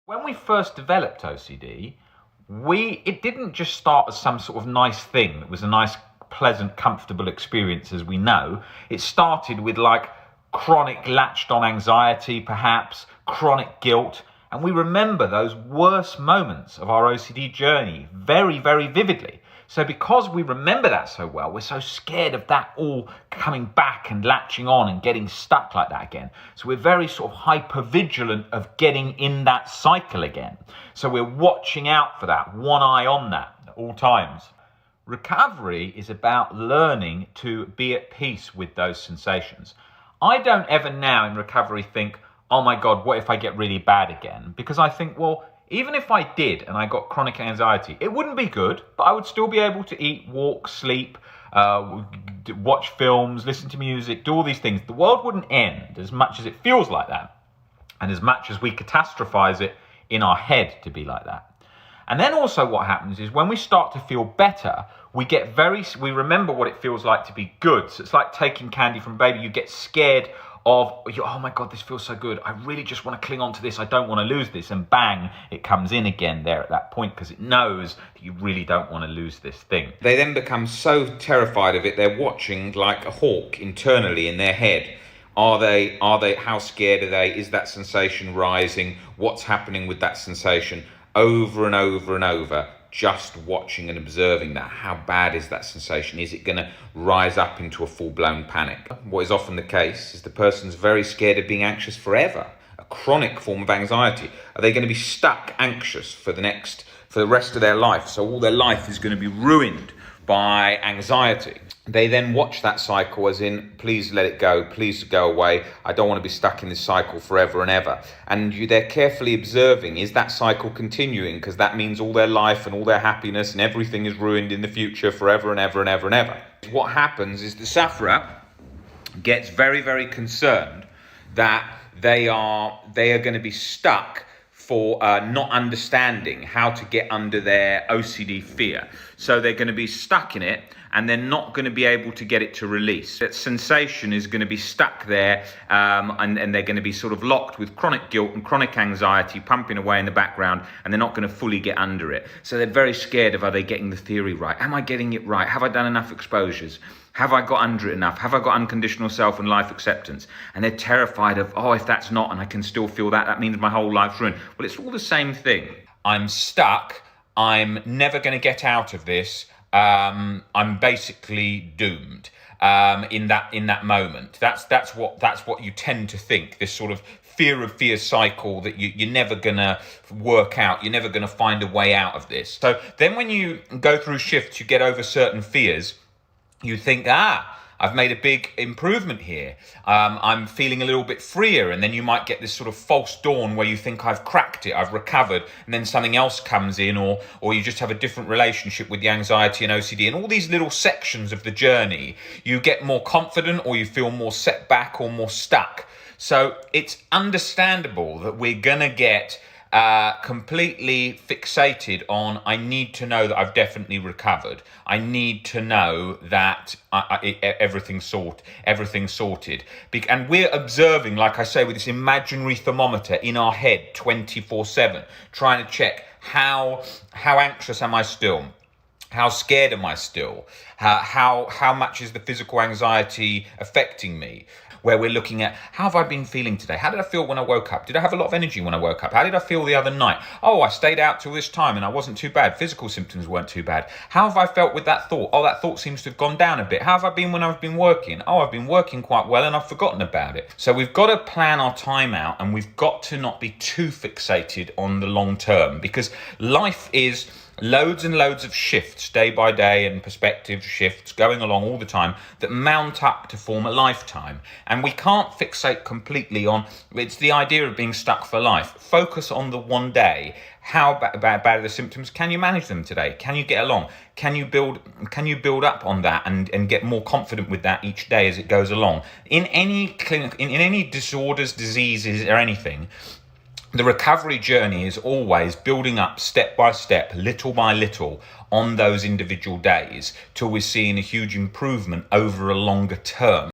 When we first developed OCD, it didn't just start as some sort of nice thing that was a nice, pleasant, comfortable experience as we know. It started with like chronic latched on anxiety, perhaps chronic guilt, and we remember those worst moments of our OCD journey very, very vividly. So because we remember that so well, we're so scared of that all coming back and latching on and getting stuck like that again. So we're very sort of hyper vigilant of getting in that cycle again. So we're watching out for that, one eye on that at all times. Recovery is about learning to be at peace with those sensations. I don't ever now in recovery think, oh my God, what if I get really bad again? Because I think, well, even if I did and I got chronic anxiety, it wouldn't be good, but I would still be able to eat, walk, sleep, watch films, listen to music, do all these things. The world wouldn't end as much as it feels like that, and as much as we catastrophize it in our head to be like that. And then also what happens is when we start to feel better, we remember what it feels like to be good. So it's like taking candy from a baby. You get scared of, oh my God, this feels so good. I really just want to cling on to this. I don't want to lose this. And bang, it comes in again there at that point because it knows that you really don't want to lose this thing. They then become so terrified of it, they're watching like a hawk internally in their head. How scared are they? Is that sensation rising? What's happening with that sensation? Over and over and over, just watching and observing that. How bad is that sensation? Is it going to rise up into a full-blown panic? What is often the case is the person's very scared of being anxious forever, a chronic form of anxiety. Are they going to be stuck anxious for the rest of their life? So all their life is going to be ruined by anxiety. They then watch that cycle as in, please let it go, please go away. I don't want to be stuck in this cycle forever and ever. And they're carefully observing, is that cycle continuing? Because that means all their life and all their happiness and everything is ruined in the future forever and ever and ever and ever. What happens is the sufferer gets very, very concerned that they are going to be stuck for not understanding how to get under their OCD fear. So they're going to be stuck in it and they're not going to be able to get it to release. That sensation is going to be stuck there and they're going to be sort of locked with chronic guilt and chronic anxiety pumping away in the background, and they're not going to fully get under it. So they're very scared of, are they getting the theory right? Am I getting it right? Have I done enough exposures? Have I got under it enough? Have I got unconditional self and life acceptance? And they're terrified of, oh, if that's not and I can still feel that, that means my whole life's ruined. Well, it's all the same thing. I'm stuck. I'm never going to get out of this. I'm basically doomed in that moment. That's what you tend to think. This sort of fear cycle that you're never gonna work out. You're never gonna find a way out of this. So then when you go through shifts, you get over certain fears. You think, I've made a big improvement here. I'm feeling a little bit freer. And then you might get this sort of false dawn where you think I've cracked it, I've recovered. And then something else comes in, or you just have a different relationship with the anxiety and OCD. And all these little sections of the journey, you get more confident or you feel more set back or more stuck. So it's understandable that we're going to get completely fixated on, I need to know that I've definitely recovered. I need to know that everything's sorted. And we're observing, like I say, with this imaginary thermometer in our head 24/7, trying to check how anxious am I still? How scared am I still? How much is the physical anxiety affecting me? Where we're looking at, how have I been feeling today? How did I feel when I woke up? Did I have a lot of energy when I woke up? How did I feel the other night? Oh, I stayed out till this time and I wasn't too bad. Physical symptoms weren't too bad. How have I felt with that thought? Oh, that thought seems to have gone down a bit. How have I been when I've been working? Oh, I've been working quite well and I've forgotten about it. So we've got to plan our time out, and we've got to not be too fixated on the long term, because life is loads and loads of shifts day by day, and perspective shifts going along all the time that mount up to form a lifetime. And we can't fixate completely on, it's the idea of being stuck for life. Focus on the one day. How bad are the symptoms? Can you manage them today? Can you get along? Can you build up on that and get more confident with that each day as it goes along? In any disorders, diseases, or anything, the recovery journey is always building up step by step, little by little, on those individual days till we're seeing a huge improvement over a longer term.